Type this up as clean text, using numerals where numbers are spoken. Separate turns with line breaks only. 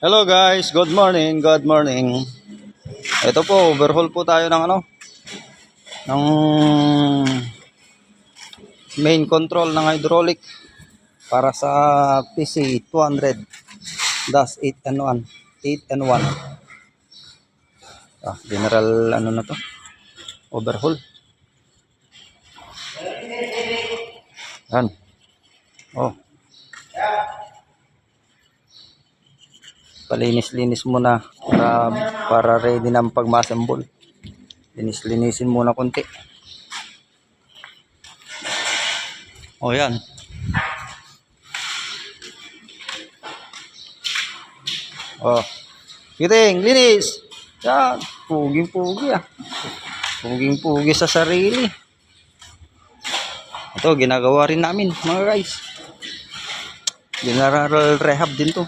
Hello guys, good morning, good morning. Ito po, overhaul po tayo ng ng main control ng hydraulic para sa PC 200-8N1. 8N1. General na to? Overhaul. Yan. Oh. Palinis-linis muna para ready na pag-assemble. Linis-linisin muna konti. Oh, yan. Oh. Kiting, linis. Yan, puging-pugi ah. Puging-pugi sa sarili. Ito, ginagawa rin namin mga guys. General rehab din to.